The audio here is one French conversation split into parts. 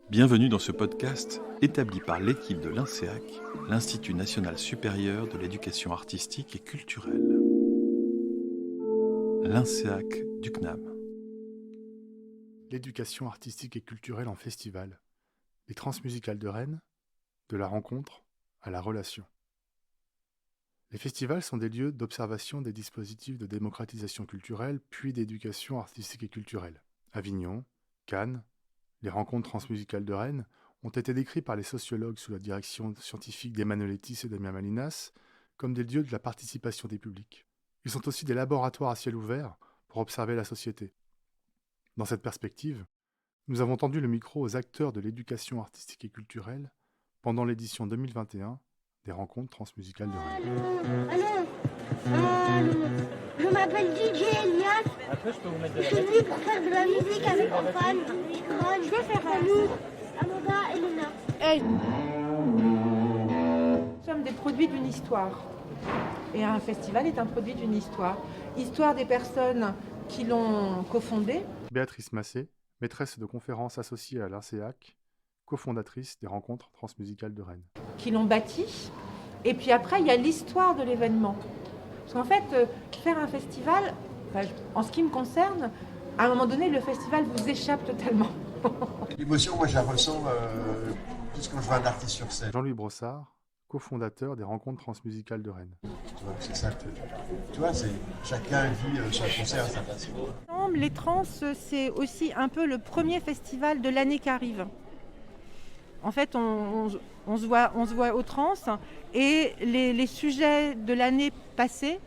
Bienvenue dans ce podcast établi par l'équipe de l'INSEAC, l'Institut national supérieur de l'éducation artistique et culturelle. L'INSEAC du CNAM. L'éducation artistique et culturelle en festival. Les transmusicales de Rennes, de la rencontre à la relation. Les festivals sont des lieux d'observation des dispositifs de démocratisation culturelle puis d'éducation artistique et culturelle. Avignon, Cannes, les rencontres transmusicales de Rennes ont été décrits par les sociologues sous la direction scientifique d'Emmanuel Etis et Damien Malinas comme des lieux de la participation des publics. Ils sont aussi des laboratoires à ciel ouvert pour observer la société. Dans cette perspective, nous avons tendu le micro aux acteurs de l'éducation artistique et culturelle pendant l'édition 2021 des rencontres transmusicales de Rennes. Je m'appelle DJ Elias. Je suis venu pour faire de la musique avec Antoine, Ron, je vais faire Amanda et Luna. Hey. Nous sommes des produits d'une histoire. Et un festival est un produit d'une histoire. Histoire des personnes qui l'ont cofondé. Béatrice Massé, maîtresse de conférences associée à l'INSEAC, cofondatrice des rencontres transmusicales de Rennes. Qui l'ont bâti. Et puis après, il y a l'histoire de l'événement. Parce qu'en fait, faire un festival, en ce qui me concerne, à un moment donné, le festival vous échappe totalement. L'émotion, moi, je la ressens plus quand je vois un artiste sur scène. Jean-Louis Brossard, cofondateur des rencontres transmusicales de Rennes. Tu vois, c'est ça. Tu vois, chacun vit son concert à sa façon. Les Trans, c'est aussi un peu le premier festival de l'année qui arrive. En fait, on se voit aux Trans et les sujets de l'année passée,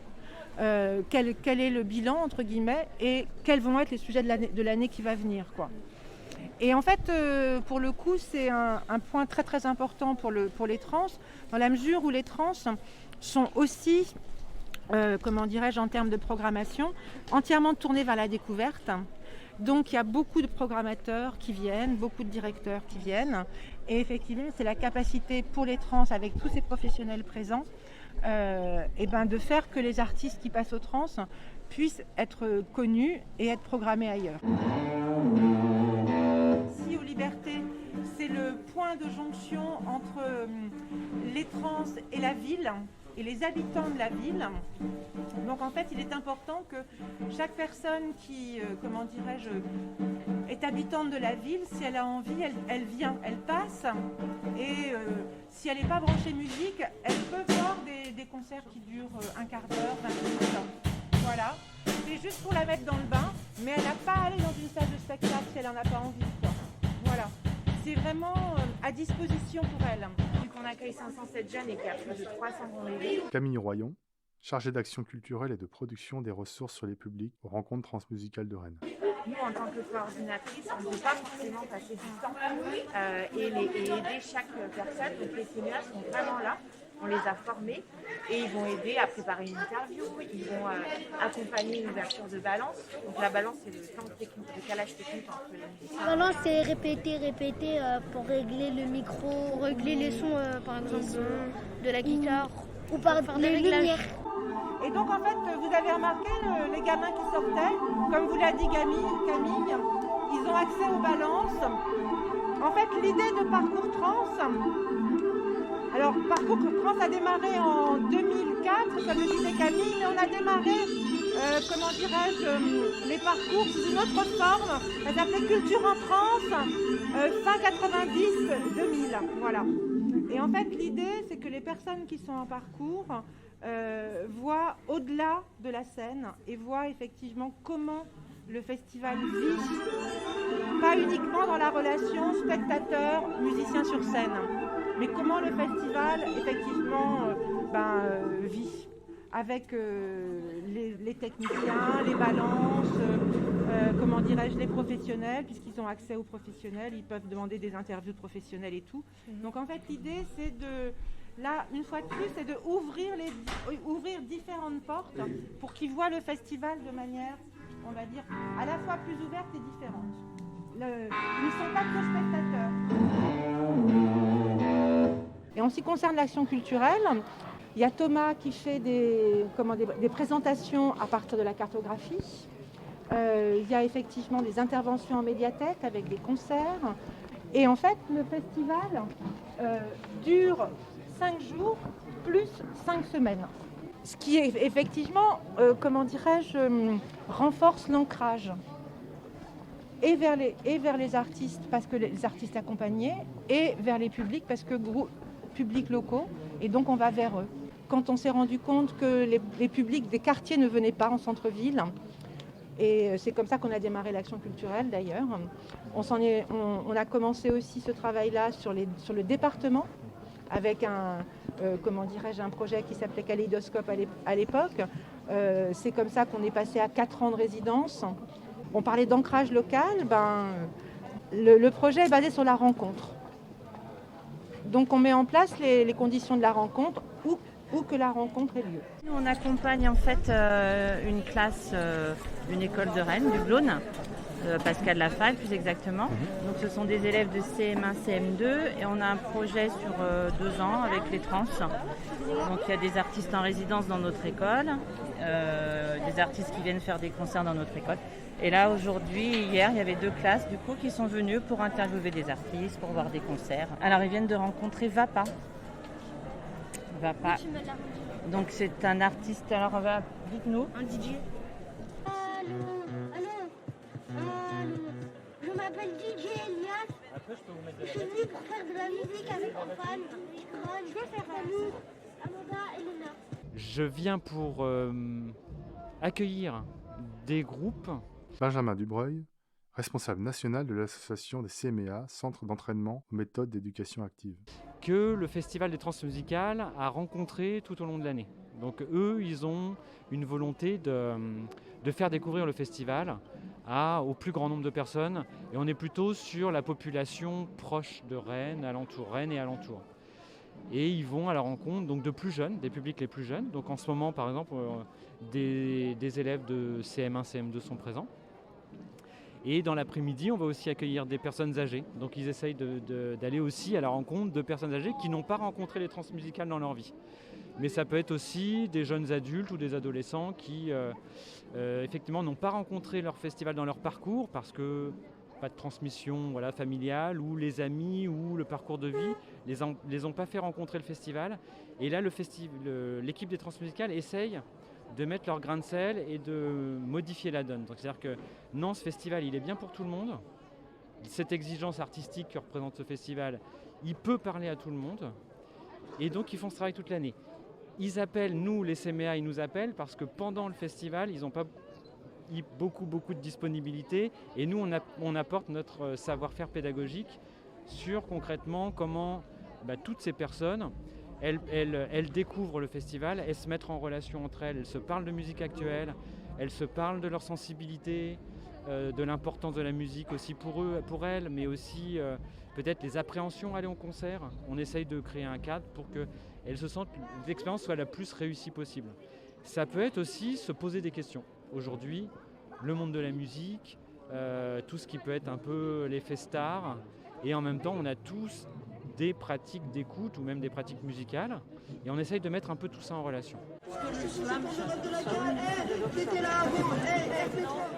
quel est le bilan, entre guillemets, et quels vont être les sujets de l'année qui va venir, quoi. Et en fait, pour le coup, c'est un point très très important pour les trans, dans la mesure où les trans sont aussi, en termes de programmation, entièrement tournés vers la découverte. Donc il y a beaucoup de programmateurs qui viennent, beaucoup de directeurs qui viennent. Et effectivement, c'est la capacité pour les trans, avec tous ces professionnels présents, de faire que les artistes qui passent aux trans puissent être connus et être programmés ailleurs. Si aux Libertés, c'est le point de jonction entre les trans et la ville, et les habitants de la ville. Donc en fait, il est important que chaque personne qui, est habitante de la ville, si elle a envie, elle vient, elle passe. Et si elle n'est pas branchée musique, elle peut voir des concerts qui durent un quart d'heure, 20 minutes. Voilà. C'est juste pour la mettre dans le bain, mais elle n'a pas à aller dans une salle de spectacle si elle n'en a pas envie, quoi. Voilà. C'est vraiment à disposition pour elle. On accueille 507 jeunes et qu'il y a plus de 300 rendez-vous. Camille Royon, chargée d'action culturelle et de production des ressources sur les publics aux rencontres transmusicales de Rennes. Nous, en tant que coordinatrice, on ne peut pas forcément passer du temps et aider chaque personne. Donc les seniors sont vraiment là, on les a formés et ils vont aider à préparer une interview, ils vont accompagner une ouverture de balance. Donc la balance, c'est le temps technique, le calage technique entre les musiciens. La balance, c'est répéter pour régler le micro, régler les sons, par exemple, de la guitare ou par les lumières. Et donc en fait, vous avez remarqué les gamins qui sortaient, comme vous l'a dit Camille, ils ont accès aux balances. En fait, l'idée de Parcours Trans, alors Parcours Trans a démarré en 2004, comme le disait Camille, mais on a démarré, les parcours sous une autre forme. Ça s'appelait Culture en Trans, fin 90-2000, voilà. Et en fait, l'idée, c'est que les personnes qui sont en parcours voient au-delà de la scène et voient effectivement comment le festival vit, pas uniquement dans la relation spectateur-musicien sur scène, mais comment le festival effectivement vit avec les techniciens, les balances, les professionnels, puisqu'ils ont accès aux professionnels, ils peuvent demander des interviews de professionnels et tout. Donc en fait, l'idée, c'est une fois de plus, c'est de ouvrir différentes portes pour qu'ils voient le festival de manière, on va dire, à la fois plus ouverte et différente. Ils ne sont pas que spectateurs. Et en ce qui concerne l'action culturelle, il y a Thomas qui fait des présentations à partir de la cartographie. Il y a effectivement des interventions en médiathèque avec des concerts. Et en fait, le festival dure 5 jours plus 5 semaines. Ce qui effectivement, renforce l'ancrage. Et vers les artistes, parce que les artistes accompagnés, et vers les publics, parce que publics locaux, et donc on va vers eux. Quand on s'est rendu compte que les publics des quartiers ne venaient pas en centre-ville, et c'est comme ça qu'on a démarré l'action culturelle d'ailleurs, on a commencé aussi ce travail-là sur le département, avec un projet qui s'appelait Kaléidoscope à l'époque. C'est comme ça qu'on est passé à 4 ans de résidence. On parlait d'ancrage local, le projet est basé sur la rencontre. Donc on met en place les conditions de la rencontre où que la rencontre ait lieu. Nous, on accompagne en fait une classe d'une école de Rennes, du Blône, Pascal Lafalle plus exactement. Donc ce sont des élèves de CM1, CM2 et on a un projet sur 2 ans avec les trans. Donc il y a des artistes en résidence dans notre école, des artistes qui viennent faire des concerts dans notre école. Et là aujourd'hui, hier, il y avait 2 classes du coup qui sont venues pour interviewer des artistes, pour voir des concerts. Alors ils viennent de rencontrer Vapa. Donc c'est un artiste, alors dites-nous. Un DJ. Allô. Je m'appelle DJ Elias. Je suis venu pour faire de la musique avec Orphan, je vais faire Salut, Amanda et Lena. Je viens pour accueillir des groupes. Benjamin Dubreuil, responsable national de l'association des CMEA, Centre d'entraînement aux méthodes d'éducation active. Que le Festival des Transmusicales a rencontré tout au long de l'année. Donc eux, ils ont une volonté de faire découvrir le festival au plus grand nombre de personnes. Et on est plutôt sur la population proche de Rennes et alentour. Et ils vont à la rencontre donc, de plus jeunes, des publics les plus jeunes. Donc en ce moment, par exemple, des élèves de CM1, CM2 sont présents. Et dans l'après-midi, on va aussi accueillir des personnes âgées. Donc ils essayent d'aller aussi à la rencontre de personnes âgées qui n'ont pas rencontré les transmusicales dans leur vie. Mais ça peut être aussi des jeunes adultes ou des adolescents qui effectivement n'ont pas rencontré leur festival dans leur parcours parce que pas de transmission familiale ou les amis ou le parcours de vie les ont pas fait rencontrer le festival. Et là, l'équipe des transmusicales essaye de mettre leur grain de sel et de modifier la donne. Donc, c'est-à-dire que non, ce festival, il est bien pour tout le monde. Cette exigence artistique que représente ce festival, il peut parler à tout le monde. Et donc, ils font ce travail toute l'année. Ils appellent, nous, les CMEA, ils nous appellent parce que pendant le festival, ils n'ont pas beaucoup de disponibilité. Et nous, on apporte notre savoir-faire pédagogique sur concrètement comment toutes ces personnes elles découvrent le festival, elles se mettent en relation entre elles se parlent de musique actuelle, elles se parlent de leur sensibilité, de l'importance de la musique aussi pour elles, mais aussi peut-être les appréhensions à aller en concert. On essaye de créer un cadre pour qu'elles se sentent, l'expérience soit la plus réussie possible. Ça peut être aussi se poser des questions. Aujourd'hui, le monde de la musique, tout ce qui peut être un peu l'effet star, et en même temps on a tous des pratiques d'écoute ou même des pratiques musicales et on essaye de mettre un peu tout ça en relation.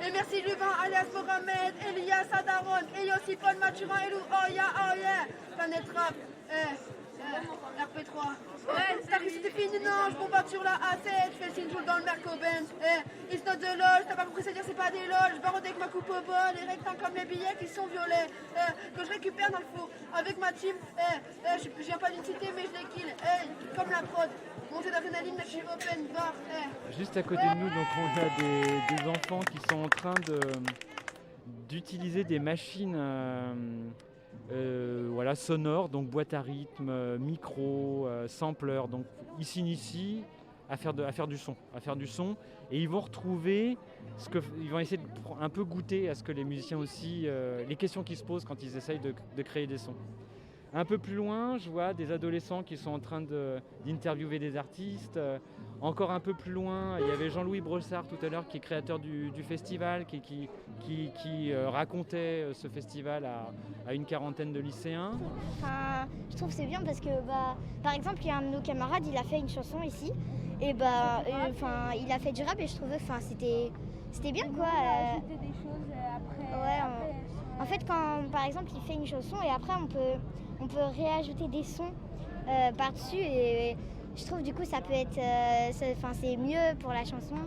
Et merci Lubin, alias Mohamed, Elias, Adaron, et aussi Paul Mathurin, Elou, oh yeah, Planète Rap, RP3. T'as cru que c'était fini? Non, je bombarde sur la A7, je fais le signe dans le Merco-Benz. It's not de lol, t'as pas compris, c'est-à-dire c'est pas des lol. Je baronne avec ma coupe au bol, les rectangles comme les billets qui sont violets. Que je récupère dans le four avec ma team. Je viens pas d'une cité, mais je les kill. Comme la prod, montée d'adrénaline, je suis open bar. Juste à côté de nous, donc on a des enfants qui sont en train d'utiliser des machines sonores, donc boîte à rythme, micro, sampler. Donc ils s'initient à faire du son, et ils vont retrouver ils vont essayer de un peu goûter à ce que les musiciens aussi, les questions qu'ils se posent quand ils essayent de créer des sons. Un peu plus loin, je vois des adolescents qui sont en train d'interviewer des artistes. Encore un peu plus loin, il y avait Jean-Louis Brossard tout à l'heure qui est créateur du festival, qui racontait ce festival à une quarantaine de lycéens. Je trouve que c'est bien parce que, par exemple, il y a un de nos camarades, il a fait une chanson ici. Et il a fait du rap et je trouvais que c'était bien quoi. On a ajouté des choses après. En fait, quand par exemple il fait une chanson et après on peut réajouter des sons par-dessus et je trouve du coup ça peut être, c'est mieux pour la chanson.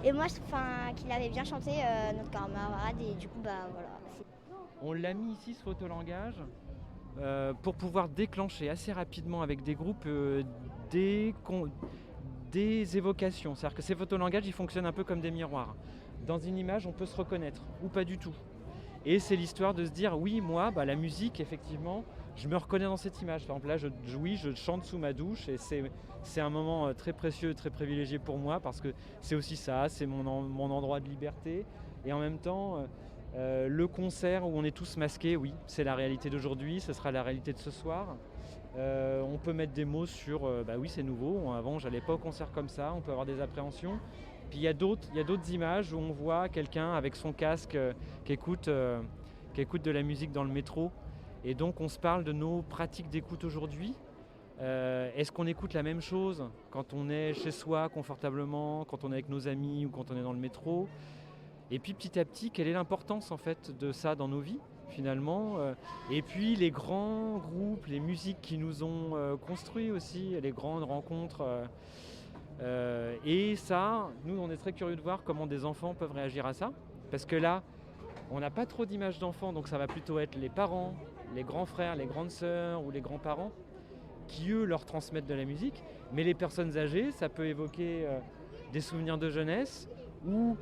Et moi je trouve qu'il avait bien chanté notre camarade et du coup voilà. On l'a mis ici ce photolangage pour pouvoir déclencher assez rapidement avec des groupes des évocations. C'est-à-dire que ces photolangages ils fonctionnent un peu comme des miroirs. Dans une image on peut se reconnaître ou pas du tout. Et c'est l'histoire de se dire oui moi la musique effectivement je me reconnais dans cette image. Par exemple là je chante sous ma douche et c'est un moment très précieux, très privilégié pour moi parce que c'est aussi ça, c'est mon endroit de liberté et en même temps le concert où on est tous masqués, oui, c'est la réalité d'aujourd'hui, ce sera la réalité de ce soir. On peut mettre des mots sur oui c'est nouveau, avant j'allais pas au concert comme ça, on peut avoir des appréhensions. Puis il y a d'autres images où on voit quelqu'un avec son casque qui écoute de la musique dans le métro. Et donc on se parle de nos pratiques d'écoute aujourd'hui. Est-ce qu'on écoute la même chose quand on est chez soi confortablement, quand on est avec nos amis ou quand on est dans le métro? Et puis petit à petit, quelle est l'importance en fait de ça dans nos vies finalement? Et puis les grands groupes, les musiques qui nous ont construits aussi, les grandes rencontres. Et ça, nous on est très curieux de voir comment des enfants peuvent réagir à ça. Parce que là, on n'a pas trop d'images d'enfants, donc ça va plutôt être les parents, les grands frères, les grandes sœurs ou les grands-parents qui eux leur transmettent de la musique. Mais les personnes âgées, ça peut évoquer des souvenirs de jeunesse ou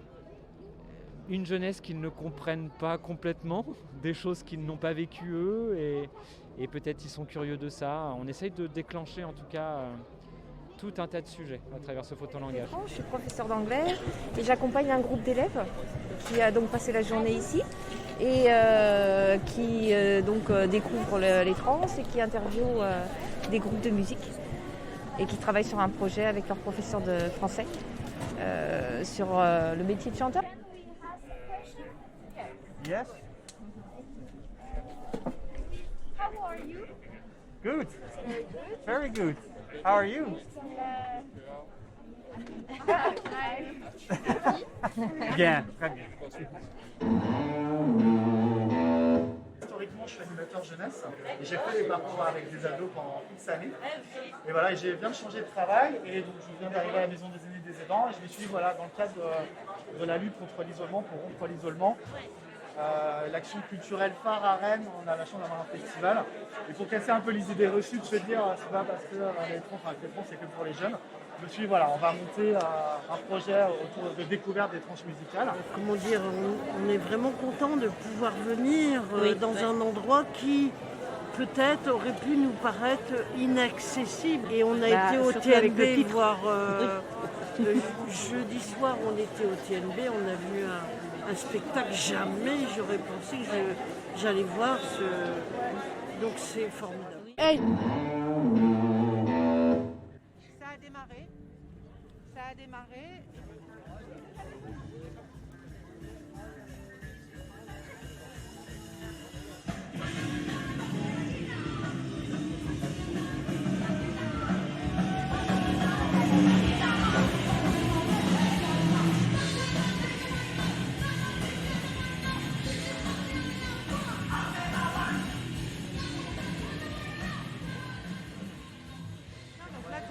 une jeunesse qu'ils ne comprennent pas complètement, des choses qu'ils n'ont pas vécues eux et peut-être ils sont curieux de ça. On essaye de déclencher en tout cas tout un tas de sujets à travers ce photolangage. Je suis professeure d'anglais et j'accompagne un groupe d'élèves qui a donc passé la journée ici et qui découvre les trans et qui interviewe des groupes de musique et qui travaillent sur un projet avec leur professeur de français sur le métier de chanteur. Yes. How are you? Good. Very good. How are you? Bien, très bien. Historiquement, je suis animateur jeunesse et j'ai fait des parcours avec des ados pendant X années. Et voilà, et j'ai bien changé de travail et donc je viens d'arriver à la maison des aînés et des aidants et je me suis dit, voilà, dans le cadre de la lutte contre l'isolement, pour rompre l'isolement, l'action culturelle phare à Rennes, on a la chance d'avoir un festival. Et pour casser un peu les idées reçues de se dire c'est pas parce que les trans c'est que pour les jeunes, je me suis dit voilà, on va monter un projet autour de découverte des trans musicales. Comment dire, on est vraiment content de pouvoir venir dans un endroit qui peut-être aurait pu nous paraître inaccessible. Et on a été au TNB voir le jeudi soir, on était au TNB, on a vu un spectacle, jamais j'aurais pensé que j'allais voir ce... Donc c'est formidable. Hey. Ça a démarré.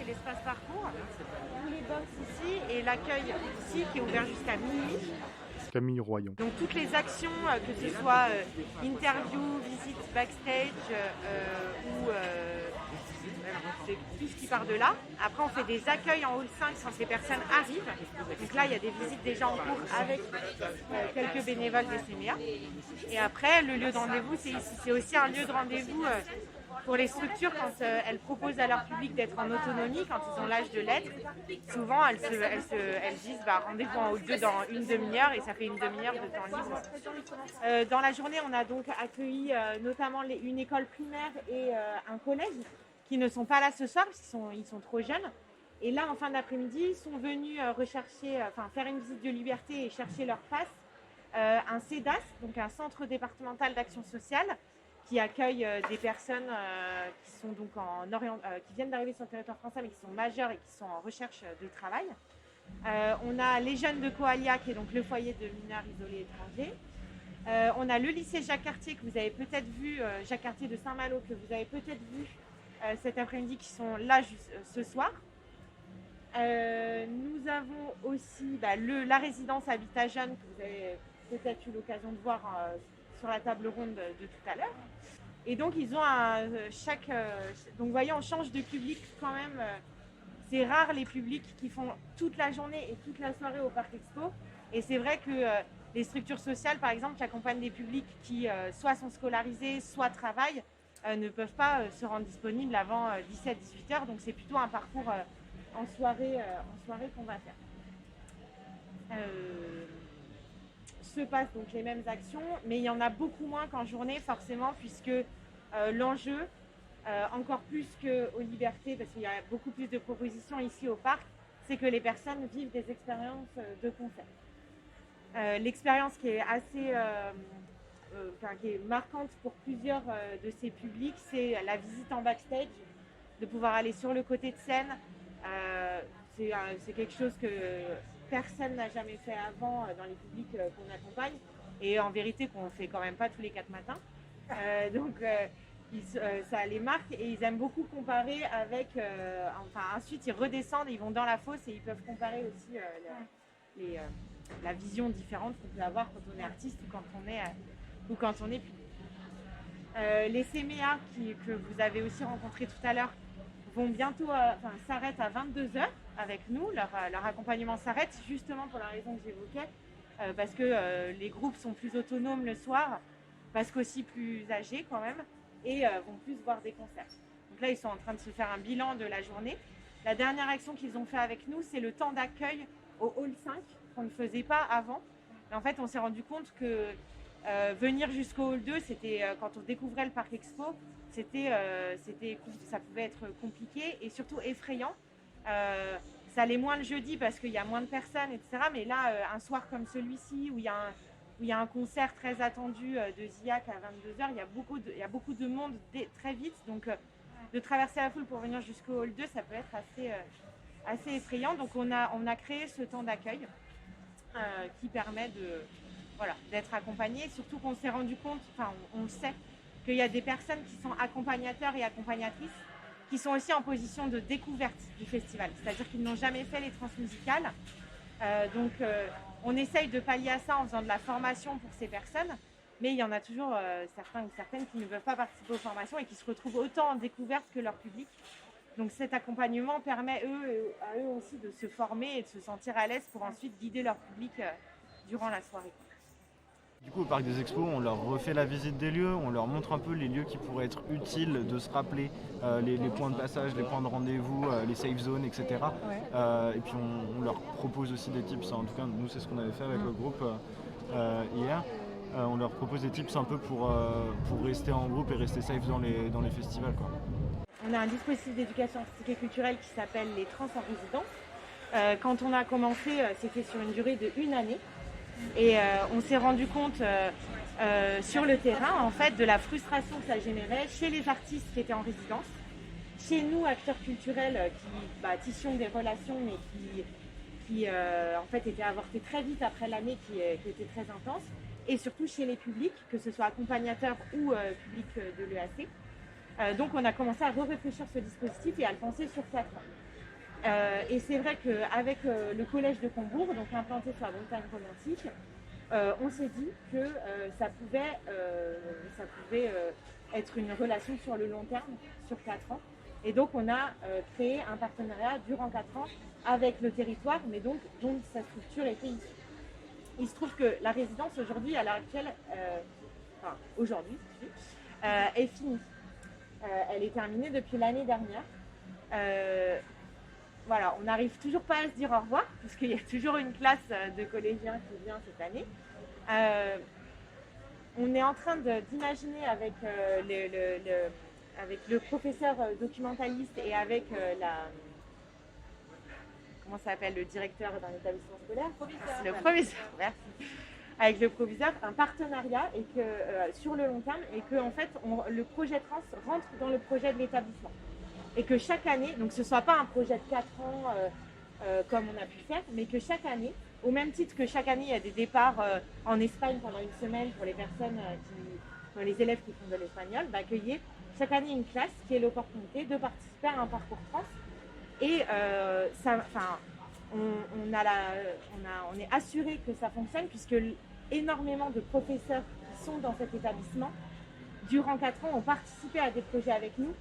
L'espace parcours, tous les box ici et l'accueil ici qui est ouvert jusqu'à minuit. Camille Royon. Donc toutes les actions, que ce soit interview, visite backstage ou c'est tout ce qui part de là. Après on fait des accueils en hall 5 quand les personnes arrivent. Donc là il y a des visites déjà en cours avec quelques bénévoles des CMEA. Et après le lieu de rendez-vous c'est ici. C'est aussi un lieu de rendez-vous pour les structures, quand elles proposent à leur public d'être en autonomie, quand ils ont l'âge de l'être, souvent elles disent rendez-vous en hall 2 dans une demi-heure et ça fait une demi-heure de temps libre. Dans la journée, on a donc accueilli notamment une école primaire et un collège qui ne sont pas là ce soir parce qu'ils sont trop jeunes. Et là, en fin d'après-midi, ils sont venus faire une visite de liberté et chercher leur place. Un CEDAS, donc un centre départemental d'action sociale, qui accueille des personnes qui sont donc qui viennent d'arriver sur le territoire français mais qui sont majeures et qui sont en recherche de travail. On a les jeunes de Coalia qui est donc le foyer de mineurs isolés étrangers. On a le lycée Jacques Cartier que vous avez peut-être vu, Jacques Cartier de Saint-Malo que vous avez peut-être vu cet après-midi qui sont là ce soir. Nous avons aussi la résidence Habitat Jeune que vous avez peut-être eu l'occasion de voir sur la table ronde de tout à l'heure. Et donc ils ont donc vous voyez, on change de public quand même. C'est rare les publics qui font toute la journée et toute la soirée au Parc Expo. Et c'est vrai que les structures sociales, par exemple, qui accompagnent des publics qui soit sont scolarisés, soit travaillent, ne peuvent pas se rendre disponibles avant 17-18 heures. Donc c'est plutôt un parcours en soirée qu'on va faire. Se passent donc les mêmes actions, mais il y en a beaucoup moins qu'en journée, forcément, puisque l'enjeu, encore plus qu'aux libertés, parce qu'il y a beaucoup plus de propositions ici au parc, c'est que les personnes vivent des expériences de concert. L'expérience qui est assez qui est marquante pour plusieurs de ces publics, c'est la visite en backstage, de pouvoir aller sur le côté de scène. C'est quelque chose que personne n'a jamais fait avant dans les publics qu'on accompagne, et en vérité qu'on ne fait quand même pas tous les 4 matins. Ça les marque et ils aiment beaucoup comparer avec... ensuite ils redescendent, ils vont dans la fosse et ils peuvent comparer aussi la vision différente qu'on peut avoir quand on est artiste ou quand on est public. Les CMEA que vous avez aussi rencontrés tout à l'heure vont bientôt s'arrêtent à 22h avec nous. Leur accompagnement s'arrête justement pour la raison que j'évoquais, parce que les groupes sont plus autonomes le soir, parce qu'aussi plus âgés quand même, et vont plus voir des concerts. Donc là, ils sont en train de se faire un bilan de la journée. La dernière action qu'ils ont fait avec nous, c'est le temps d'accueil au Hall 5, qu'on ne faisait pas avant. Et en fait, on s'est rendu compte que venir jusqu'au Hall 2, c'était quand on découvrait le Parc Expo, ça pouvait être compliqué et surtout effrayant. Ça l'est moins le jeudi parce qu'il y a moins de personnes, etc. Mais là, un soir comme celui-ci, où il y a un concert très attendu de Ziak à 22h, il y a beaucoup de monde très vite. Donc, de traverser la foule pour venir jusqu'au Hall 2, ça peut être assez effrayant. Donc, on a créé ce temps d'accueil qui permet d'être accompagné. Surtout qu'on s'est rendu compte, on sait qu'il y a des personnes qui sont accompagnateurs et accompagnatrices qui sont aussi en position de découverte du festival. C'est-à-dire qu'ils n'ont jamais fait les transmusicales. On essaye de pallier à ça en faisant de la formation pour ces personnes, mais il y en a toujours certains ou certaines qui ne veulent pas participer aux formations et qui se retrouvent autant en découverte que leur public. Donc cet accompagnement permet à eux aussi de se former et de se sentir à l'aise pour ensuite guider leur public durant la soirée. Du coup, au Parc des Expos, on leur refait la visite des lieux, on leur montre un peu les lieux qui pourraient être utiles de se rappeler, les points de passage, les points de rendez-vous, les safe zones, etc. Ouais. Et puis on leur propose aussi des tips, en tout cas nous c'est ce qu'on avait fait avec le groupe hier. On leur propose des tips un peu pour rester en groupe et rester safe dans les festivals, quoi. On a un dispositif d'éducation artistique et culturelle qui s'appelle les Trans en résidence. Quand on a commencé, c'était sur une durée de 1 année. Et on s'est rendu compte sur le terrain en fait de la frustration que ça générait chez les artistes qui étaient en résidence, chez nous acteurs culturels qui tissions des relations mais qui en fait étaient avortées très vite après l'année qui était très intense, et surtout chez les publics, que ce soit accompagnateurs ou public de l'EAC. Donc on a commencé à réfléchir ce dispositif et à le penser sur 4 ans. Et c'est vrai qu'avec le collège de Combourg, donc implanté sur la Bretagne romantique, on s'est dit que ça pouvait être une relation sur le long terme, sur 4 ans. Et donc on a créé un partenariat durant 4 ans avec le territoire, mais donc dont sa structure était issue. Il se trouve que la résidence aujourd'hui, à l'heure actuelle, est finie. Elle est terminée depuis l'année dernière. Voilà, on n'arrive toujours pas à se dire au revoir, puisqu'il y a toujours une classe de collégiens qui vient cette année. On est en train d'imaginer avec le professeur documentaliste et avec comment ça s'appelle, le directeur d'un établissement scolaire, le proviseur, merci. Avec le proviseur, un partenariat et que, sur le long terme, et que en fait, le projet trans rentre dans le projet de l'établissement. Et que chaque année, donc ce ne soit pas un projet de 4 ans comme on a pu faire, mais que chaque année, au même titre que chaque année, il y a des départs en Espagne pendant une semaine pour les personnes pour les élèves qui font de l'espagnol, accueillir chaque année une classe qui ait l'opportunité de participer à un parcours trans. Et on est assuré que ça fonctionne puisque énormément de professeurs qui sont dans cet établissement, durant 4 ans, ont participé à des projets avec nous,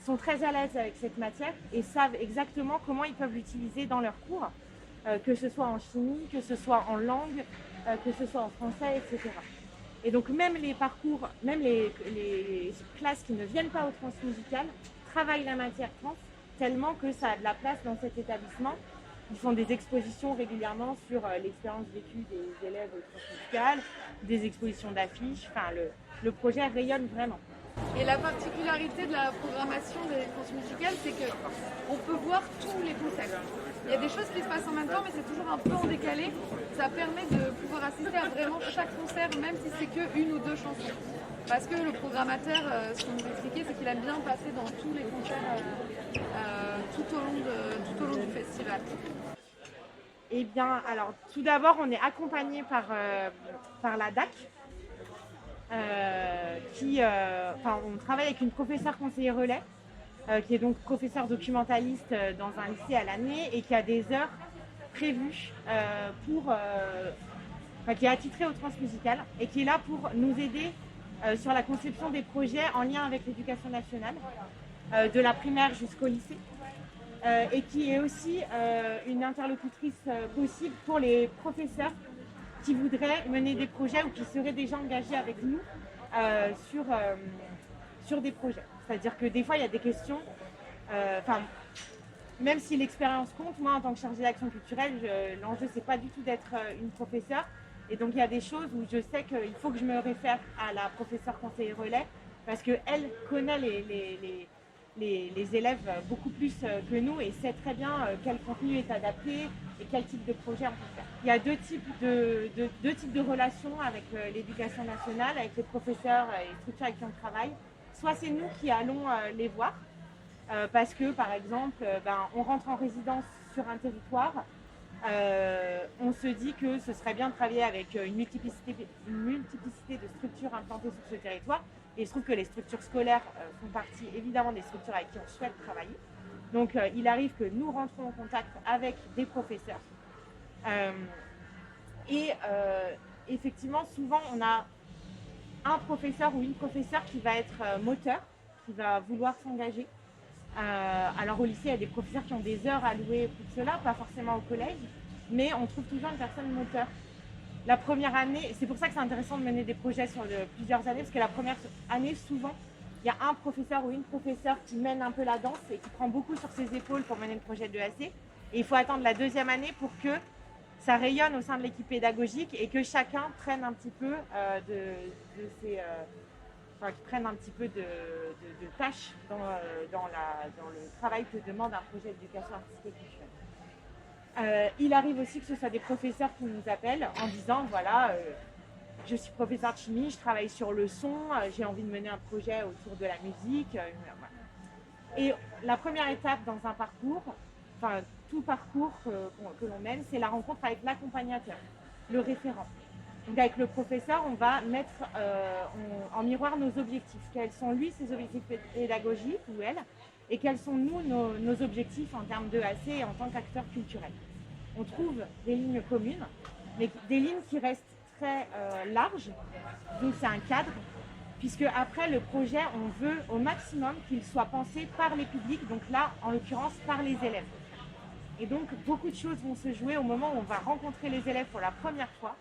sont très à l'aise avec cette matière et savent exactement comment ils peuvent l'utiliser dans leurs cours, que ce soit en chimie, que ce soit en langue, que ce soit en français, etc. Et donc même les parcours, même les classes qui ne viennent pas au transmusical travaillent la matière trans tellement que ça a de la place dans cet établissement. Ils font des expositions régulièrement sur l'expérience vécue des élèves au transmusical, des expositions d'affiches, enfin le projet rayonne vraiment. Et la particularité de la programmation des transmusicales, c'est qu'on peut voir tous les concerts. Il y a des choses qui se passent en même temps, mais c'est toujours un peu en décalé. Ça permet de pouvoir assister à vraiment chaque concert, même si c'est qu'une ou deux chansons. Parce que le programmateur, ce qu'on nous expliquait, c'est qu'il aime bien passer dans tous les concerts tout au long du festival. Eh bien, alors, tout d'abord, on est accompagné par la DAC. On travaille avec une professeure conseiller relais qui est donc professeure documentaliste dans un lycée à l'année et qui a des heures prévues qui est attitrée au transmusical et qui est là pour nous aider sur la conception des projets en lien avec l'éducation nationale, de la primaire jusqu'au lycée, et qui est aussi une interlocutrice possible pour les professeurs qui voudraient mener des projets ou qui seraient déjà engagés avec nous sur des projets. C'est-à-dire que des fois, il y a des questions, même si l'expérience compte, moi en tant que chargée d'action culturelle, l'enjeu c'est pas du tout d'être une professeure. Et donc il y a des choses où je sais qu'il faut que je me réfère à la professeure conseiller relais parce qu'elle connaît les élèves beaucoup plus que nous et sait très bien quel contenu est adapté et quel type de projet on peut faire. Il y a deux types de relations avec l'éducation nationale, avec les professeurs et les structures avec qui on travaille. Soit c'est nous qui allons les voir parce que par exemple on rentre en résidence sur un territoire, on se dit que ce serait bien de travailler avec une multiplicité de structures implantées sur ce territoire. Et il se trouve que les structures scolaires font partie évidemment des structures avec qui on souhaite travailler. Donc il arrive que nous rentrons en contact avec des professeurs. Effectivement, souvent on a un professeur ou une professeure qui va être moteur, qui va vouloir s'engager. Alors au lycée, il y a des professeurs qui ont des heures allouées pour cela, pas forcément au collège, mais on trouve toujours une personne moteur. La première année, c'est pour ça que c'est intéressant de mener des projets sur plusieurs années, parce que la première année, souvent, il y a un professeur ou une professeure qui mène un peu la danse et qui prend beaucoup sur ses épaules pour mener le projet de l'EAC. Et il faut attendre la deuxième année pour que ça rayonne au sein de l'équipe pédagogique et que chacun prenne un petit peu de tâches dans le travail que demande un projet d'éducation artistique et culturelle. Il arrive aussi que ce soit des professeurs qui nous appellent en disant voilà, je suis professeur de chimie, je travaille sur le son, j'ai envie de mener un projet autour de la musique. Voilà. Et la première étape dans un parcours, tout parcours que l'on mène, c'est la rencontre avec l'accompagnateur, le référent. Donc avec le professeur, on va mettre en miroir nos objectifs. Quels sont lui ses objectifs pédagogiques ou elle, et quels sont nous nos objectifs en termes d'EAC et en tant qu'acteur culturel. On trouve des lignes communes, mais des lignes qui restent très larges, donc c'est un cadre, puisque après le projet, on veut au maximum qu'il soit pensé par les publics, donc là, en l'occurrence, par les élèves. Et donc, beaucoup de choses vont se jouer au moment où on va rencontrer les élèves pour la première fois,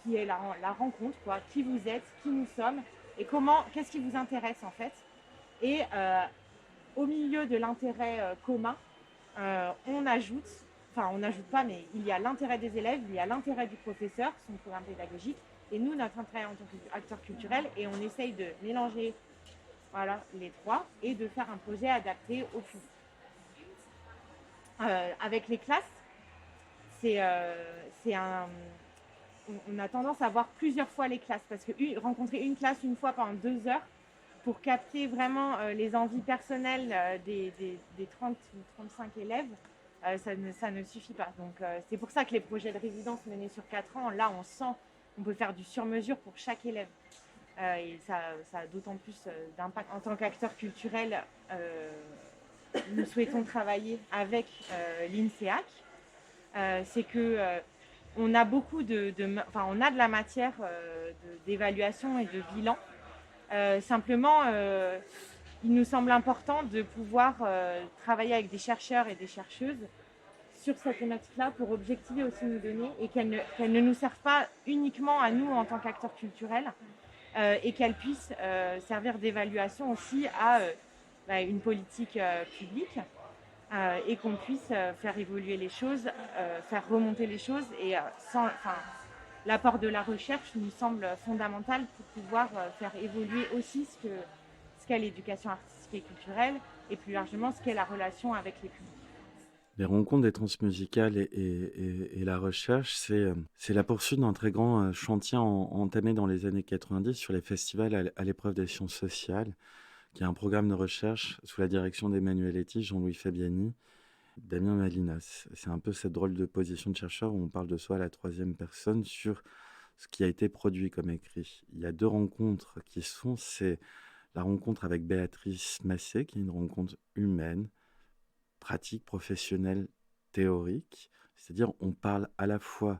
qui est la rencontre, quoi, qui vous êtes, qui nous sommes, et qu'est-ce qui vous intéresse en fait. Et au milieu de l'intérêt commun, on n'ajoute pas, mais il y a l'intérêt des élèves, il y a l'intérêt du professeur, son programme pédagogique, et nous, notre intérêt en tant qu'acteur culturel, et on essaye de mélanger les trois et de faire un projet adapté au public. Avec les classes, on a tendance à voir plusieurs fois les classes, parce que rencontrer une classe une fois pendant 2 heures, pour capter vraiment les envies personnelles des 30 ou 35 élèves, ça ne suffit pas. Donc c'est pour ça que les projets de résidence menés sur 4 ans, là on peut faire du sur-mesure pour chaque élève. Et ça a d'autant plus d'impact. En tant qu'acteur culturel, nous souhaitons travailler avec l'INSEAC. C'est que on a beaucoup on a de la matière d'évaluation et de bilan. Simplement, il nous semble important de pouvoir travailler avec des chercheurs et des chercheuses sur cette thématique-là pour objectiver aussi nos données et qu'elles ne nous servent pas uniquement à nous en tant qu'acteurs culturels et qu'elles puissent servir d'évaluation aussi à une politique publique et qu'on puisse faire évoluer les choses, faire remonter les choses et l'apport de la recherche nous semble fondamental pour pouvoir faire évoluer aussi ce qu'est l'éducation artistique et culturelle et plus largement ce qu'est la relation avec les publics. Les rencontres des transmusicales et la recherche, c'est la poursuite d'un très grand chantier entamé dans les années 90 sur les festivals à l'épreuve des sciences sociales, qui est un programme de recherche sous la direction d'Emmanuel Etty, Jean-Louis Fabiani, Damien Malinas. C'est un peu cette drôle de position de chercheur où on parle de soi à la troisième personne sur ce qui a été produit comme écrit. Il y a 2 rencontres c'est la rencontre avec Béatrice Massé, qui est une rencontre humaine, pratique, professionnelle, théorique. C'est-à-dire on parle à la fois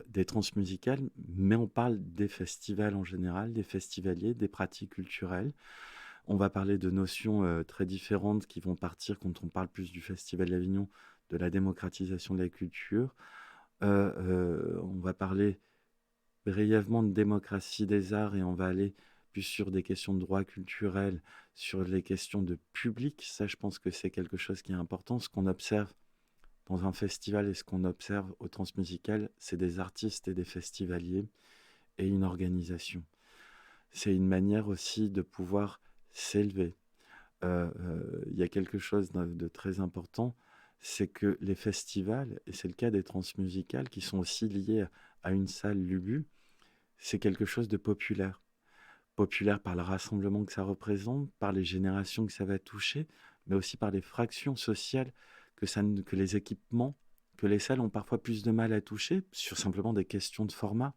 des transmusicales, mais on parle des festivals en général, des festivaliers, des pratiques culturelles. On va parler de notions très différentes qui vont partir quand on parle plus du Festival d'Avignon, de la démocratisation de la culture. On va parler brièvement de démocratie des arts et on va aller plus sur des questions de droit culturel, sur les questions de public. Ça, je pense que c'est quelque chose qui est important. Ce qu'on observe dans un festival et ce qu'on observe au Transmusical, c'est des artistes et des festivaliers et une organisation. C'est une manière aussi de pouvoir s'élever. Il y a quelque chose de très important, c'est que les festivals, et c'est le cas des transmusicales, qui sont aussi liés à une salle Lubu, c'est quelque chose de populaire. Populaire par le rassemblement que ça représente, par les générations que ça va toucher, mais aussi par les fractions sociales que les équipements, que les salles ont parfois plus de mal à toucher, sur simplement des questions de format.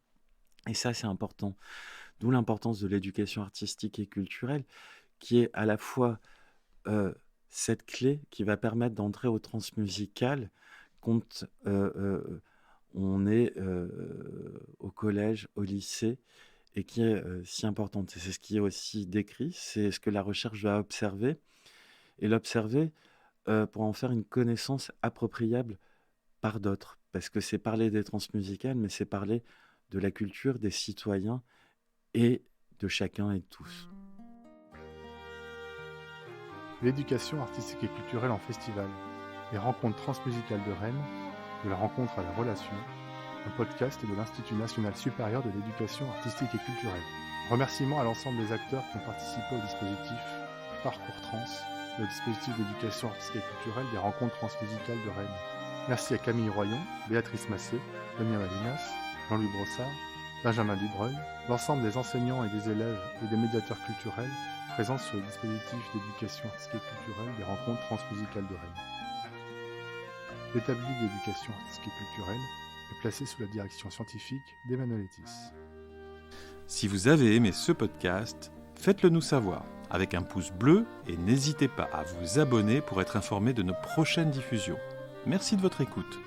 Et ça, c'est important. D'où l'importance de l'éducation artistique et culturelle, qui est à la fois cette clé qui va permettre d'entrer au transmusical quand on est au collège, au lycée, et qui est si importante. C'est ce qui est aussi décrit, c'est ce que la recherche va observer, et l'observer pour en faire une connaissance appropriable par d'autres. Parce que c'est parler des transmusicales, mais c'est parler de la culture des citoyens et de chacun et de tous. L'éducation artistique et culturelle en festival, les rencontres transmusicales de Rennes, de la rencontre à la relation, un podcast de l'Institut national supérieur de l'éducation artistique et culturelle. Remerciements à l'ensemble des acteurs qui ont participé au dispositif Parcours Trans, le dispositif d'éducation artistique et culturelle des rencontres transmusicales de Rennes. Merci à Camille Royon, Béatrice Massé, Damien Malinas, Jean-Louis Brossard, Benjamin Dubreuil, l'ensemble des enseignants et des élèves et des médiateurs culturels présents sur le dispositif d'éducation artistique et culturelle des rencontres transmusicales de Rennes. L'établi d'éducation artistique et culturelle est placé sous la direction scientifique d'Emmanuel Etty. Si vous avez aimé ce podcast, faites-le nous savoir avec un pouce bleu et n'hésitez pas à vous abonner pour être informé de nos prochaines diffusions. Merci de votre écoute.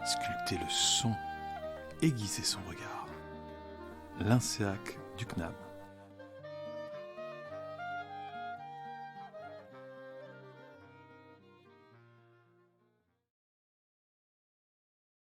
Sculptez le son, aiguisez son regard. L'INSEAC du CNAB.